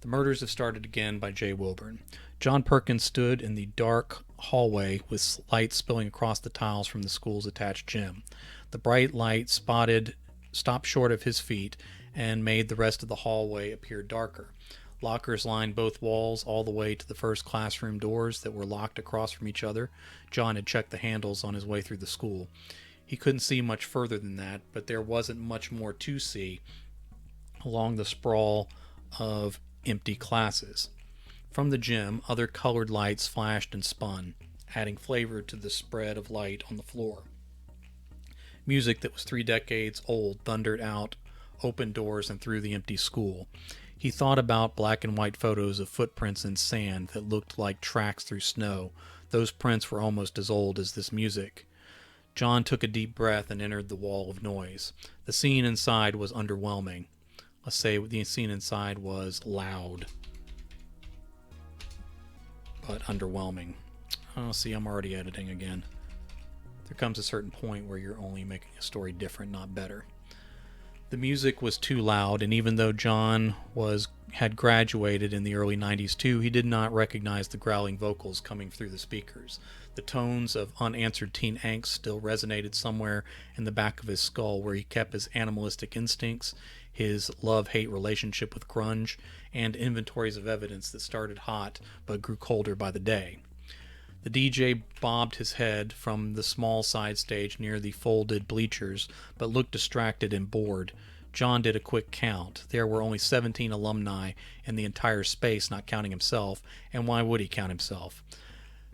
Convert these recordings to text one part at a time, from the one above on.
The Murders Have Started Again by Jay Wilburn. John Perkins stood in the dark hallway with light spilling across the tiles from the school's attached gym. The bright light stopped short of his feet and made the rest of the hallway appear darker. Lockers lined both walls all the way to the first classroom doors that were locked across from each other. John had checked the handles on his way through the school. He couldn't see much further than that, but there wasn't much more to see along the sprawl of empty classes. From the gym, other colored lights flashed and spun, adding flavor to the spread of light on the floor. Music that was 3 decades old thundered out open doors and through the empty school. He thought about black and white photos of footprints in sand that looked like tracks through snow. Those prints were almost as old as this music. John took a deep breath and entered the wall of noise. The scene inside was underwhelming. Let's say the scene inside was loud, but underwhelming. Oh, see, I'm already editing again. There comes a certain point where you're only making a story different, not better. The music was too loud, and even though John had graduated in the early 90s too, he did not recognize the growling vocals coming through the speakers. The tones of unanswered teen angst still resonated somewhere in the back of his skull, where he kept his animalistic instincts, his love-hate relationship with grunge, and inventories of evidence that started hot but grew colder by the day. The DJ bobbed his head from the small side stage near the folded bleachers, but looked distracted and bored. John did a quick count. There were only 17 alumni in the entire space, not counting himself, and why would he count himself?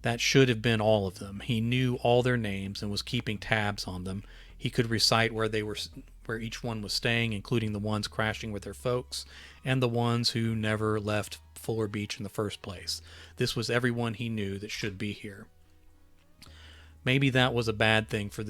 That should have been all of them. He knew all their names and was keeping tabs on them. He could recite where each one was staying, including the ones crashing with their folks, and the ones who never left Fuller Beach in the first place. This was everyone he knew that should be here. Maybe that was a bad thing for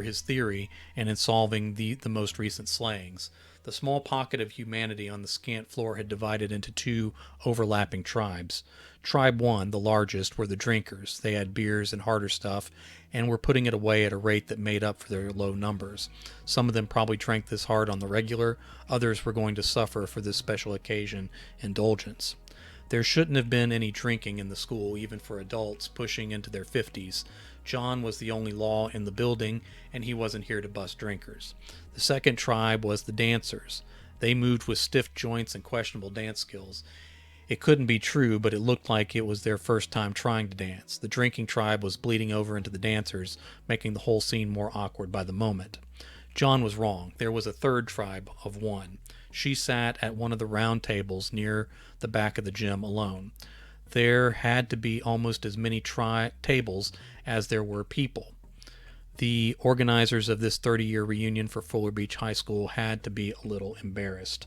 his theory and in solving the most recent slayings. The small pocket of humanity on the scant floor had divided into two overlapping tribes. Tribe 1, the largest, were the drinkers. They had beers and harder stuff and were putting it away at a rate that made up for their low numbers. Some of them probably drank this hard on the regular. Others were going to suffer for this special occasion indulgence. There shouldn't have been any drinking in the school, even for adults pushing into their 50s. John was the only law in the building, and he wasn't here to bust drinkers. The second tribe was the dancers. They moved with stiff joints and questionable dance skills. It couldn't be true, but it looked like it was their first time trying to dance. The drinking tribe was bleeding over into the dancers, making the whole scene more awkward by the moment. John was wrong. There was a third tribe of one. She sat at one of the round tables near the back of the gym alone. There had to be almost as many tables as there were people. The organizers of this 30-year reunion for Fuller Beach High School had to be a little embarrassed.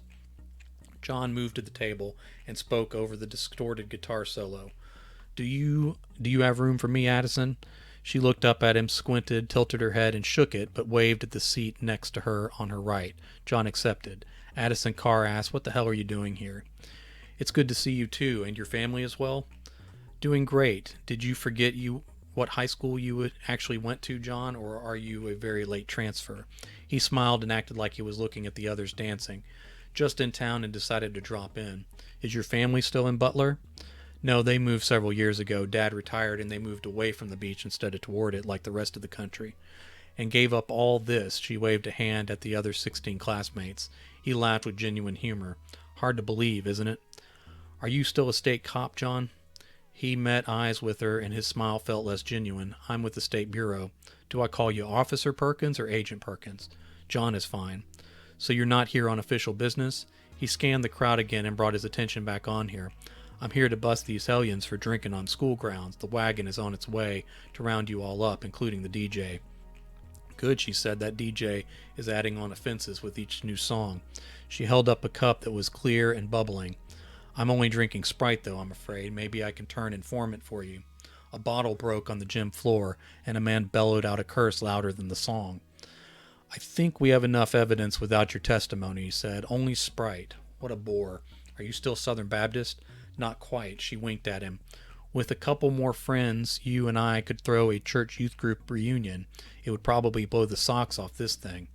John moved to the table and spoke over the distorted guitar solo. Do you have room for me, Addison?" She looked up at him, squinted, tilted her head, and shook it, but waved at the seat next to her on her right. John accepted. Addison Carr asked, "What the hell are you doing here?" "It's good to see you, too. And your family as well?" "Doing great. Did you forget what high school you actually went to, John, or are you a very late transfer?" He smiled and acted like he was looking at the others dancing. "Just in town and decided to drop in. Is your family still in Butler?" "No, they moved several years ago. Dad retired and they moved away from the beach instead of toward it like the rest of the country." "And gave up all this?" She waved a hand at the other 16 classmates. He laughed with genuine humor. "Hard to believe, isn't it?" "Are you still a state cop, John?" He met eyes with her, and his smile felt less genuine. "I'm with the State Bureau. Do I call you Officer Perkins or Agent Perkins?" "John is fine." "So you're not here on official business?" He scanned the crowd again and brought his attention back on here. "I'm here to bust these hellions for drinking on school grounds. The wagon is on its way to round you all up, including the DJ." "Good," she said. "That DJ is adding on offenses with each new song." She held up a cup that was clear and bubbling. "I'm only drinking Sprite, though, I'm afraid. Maybe I can turn informant for you." A bottle broke on the gym floor, and a man bellowed out a curse louder than the song. "I think we have enough evidence without your testimony," he said. "Only Sprite. What a bore. Are you still Southern Baptist?" "Not quite." She winked at him. "With a couple more friends, you and I could throw a church youth group reunion. It would probably blow the socks off this thing.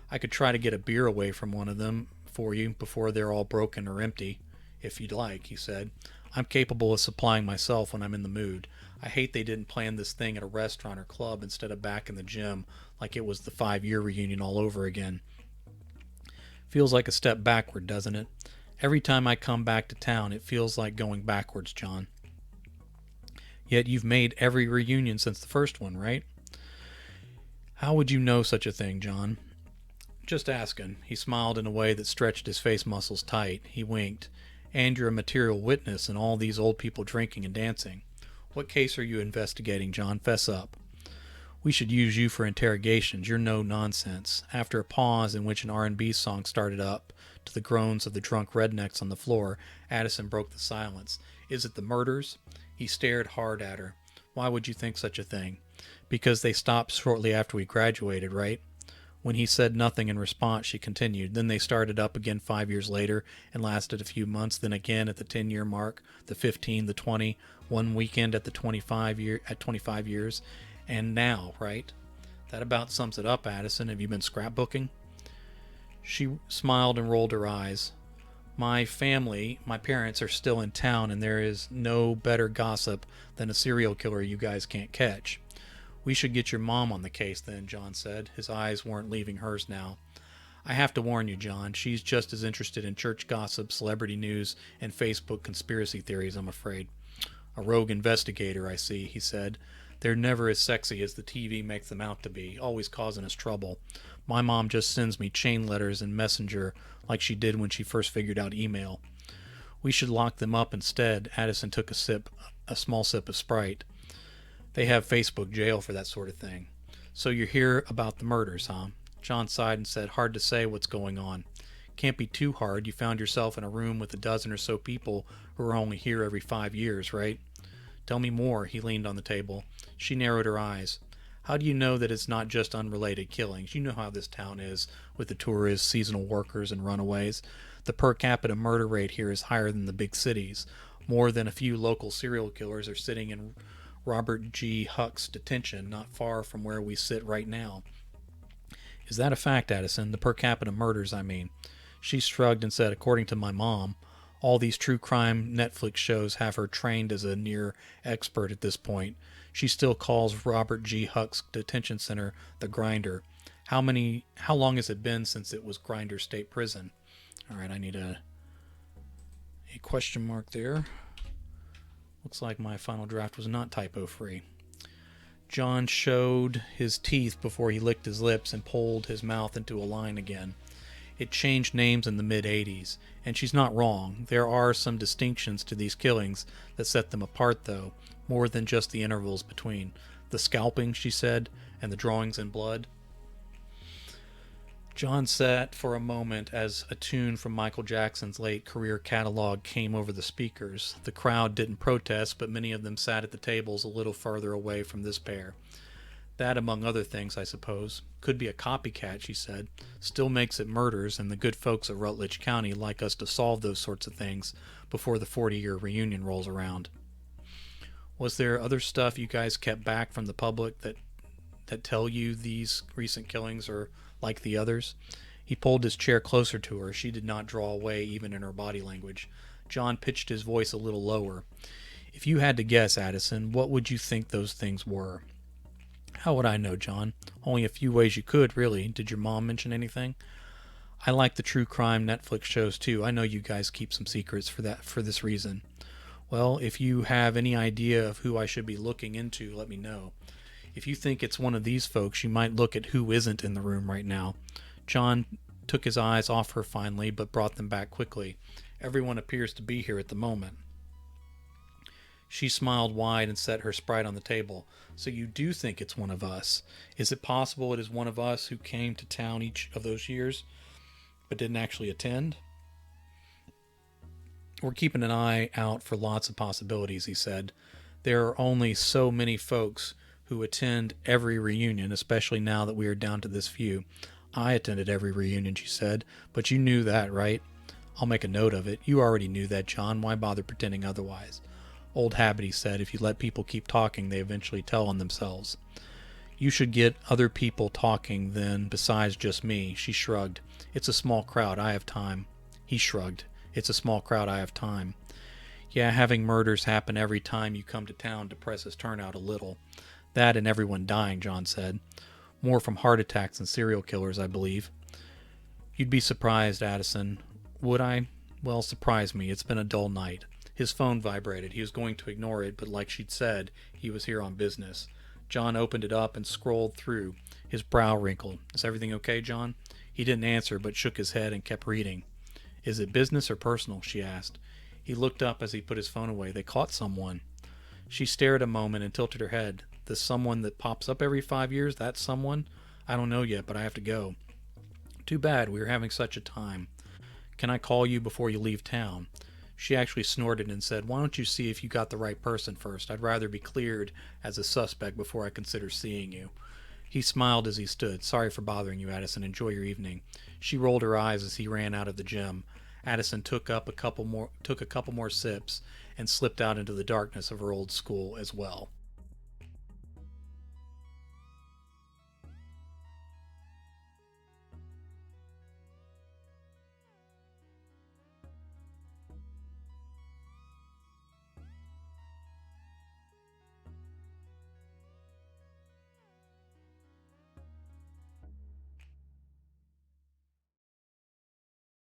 I could try to get a beer away from one of them for you before they're all broken or empty." if you'd like, he said. I'm capable of supplying myself when I'm in the mood. I hate they didn't plan this thing at a restaurant or club instead of back in the gym like it was the 5-year reunion all over again. Feels like a step backward, doesn't it? Every time I come back to town, it feels like going backwards, John. Yet you've made every reunion since the first one, right? How would you know such a thing, John? Just asking. He smiled in a way that stretched his face muscles tight. He winked. And you're a material witness in all these old people drinking and dancing. What case are you investigating, John? Fess up. We should use you for interrogations. You're no nonsense. After a pause in which an R&B song started up to the groans of the drunk rednecks on the floor, Addison broke the silence. Is it the murders? He stared hard at her. Why would you think such a thing? Because they stopped shortly after we graduated, right? When he said nothing in response, she continued. Then they started up again 5 years later and lasted a few months, then again at the 10-year mark, the 15, the 20, one weekend at the 25 years, and now, right? That about sums it up, Addison. Have you been scrapbooking? She smiled and rolled her eyes. My parents are still in town, and there is no better gossip than a serial killer you guys can't catch. We should get your mom on the case then, John said. His eyes weren't leaving hers now. I have to warn you, John, she's just as interested in church gossip, celebrity news, and Facebook conspiracy theories, I'm afraid. A rogue investigator, I see, he said. They're never as sexy as the TV makes them out to be, always causing us trouble. My mom just sends me chain letters and messenger like she did when she first figured out email. We should lock them up instead. Addison took a small sip of Sprite. They have Facebook jail for that sort of thing. So you're here about the murders, huh? John sighed and said, hard to say what's going on. Can't be too hard. You found yourself in a room with a dozen or so people who are only here every 5 years, right? Tell me more. He leaned on the table. She narrowed her eyes. How do you know that it's not just unrelated killings? You know how this town is with the tourists, seasonal workers, and runaways. The per capita murder rate here is higher than the big cities. More than a few local serial killers are sitting in Robert G. Huck's detention, not far from where we sit right now. Is that a fact, Addison? The per capita murders, I mean. She shrugged and said, according to my mom, all these true crime Netflix shows have her trained as a near expert at this point. She still calls Robert G. Huck's detention center the Grinder. How long has it been since it was Grinder State Prison? All right, I need a question mark there. Looks like my final draft was not typo-free. John showed his teeth before he licked his lips and pulled his mouth into a line again. It changed names in the mid-'80s, and she's not wrong. There are some distinctions to these killings that set them apart, though, more than just the intervals between. The scalping, she said, and the drawings in blood. John sat for a moment as a tune from Michael Jackson's late career catalog came over the speakers. The crowd didn't protest, but many of them sat at the tables a little farther away from this pair. That, among other things, I suppose. Could be a copycat, she said. Still makes it murders, and the good folks of Rutledge County like us to solve those sorts of things before the 40-year reunion rolls around. Was there other stuff you guys kept back from the public that tell you these recent killings are like the others? He pulled his chair closer to her. She did not draw away, even in her body language. John pitched his voice a little lower. If you had to guess, Addison, what would you think those things were? How would I know, John? Only a few ways you could, really. Did your mom mention anything? I like the true crime Netflix shows, too. I know you guys keep some secrets for this reason. Well, if you have any idea of who I should be looking into, let me know. If you think it's one of these folks, you might look at who isn't in the room right now. John took his eyes off her finally, but brought them back quickly. Everyone appears to be here at the moment. She smiled wide and set her Sprite on the table. So you do think it's one of us. Is it possible it is one of us who came to town each of those years, but didn't actually attend? We're keeping an eye out for lots of possibilities, he said. There are only so many folks who attend every reunion, especially now that we are down to this few. I attended every reunion, she said, but you knew that, right? I'll make a note of it. You already knew that, John. Why bother pretending otherwise? Old habit, he said. If you let people keep talking, they eventually tell on themselves. You should get other people talking then, besides just me. She shrugged. It's a small crowd. I have time. He shrugged. It's a small crowd. I have time. Yeah, having murders happen every time you come to town depresses turnout a little. That and everyone dying, John said. More from heart attacks than serial killers, I believe. You'd be surprised, Addison. Would I? Well, surprise me. It's been a dull night. His phone vibrated. He was going to ignore it, but like she'd said, he was here on business. John opened it up and scrolled through. His brow wrinkled. Is everything okay, John? He didn't answer, but shook his head and kept reading. Is it business or personal? She asked. He looked up as he put his phone away. They caught someone. She stared a moment and tilted her head. The someone that pops up every 5 years, that someone? I don't know yet, but I have to go. Too bad. We were having such a time. Can I call you before you leave town? She actually snorted and said, Why don't you see if you got the right person first? I'd rather be cleared as a suspect before I consider seeing you. He smiled as he stood. Sorry for bothering you, Addison. Enjoy your evening. She rolled her eyes as he ran out of the gym. Addison took a couple more sips and slipped out into the darkness of her old school as well.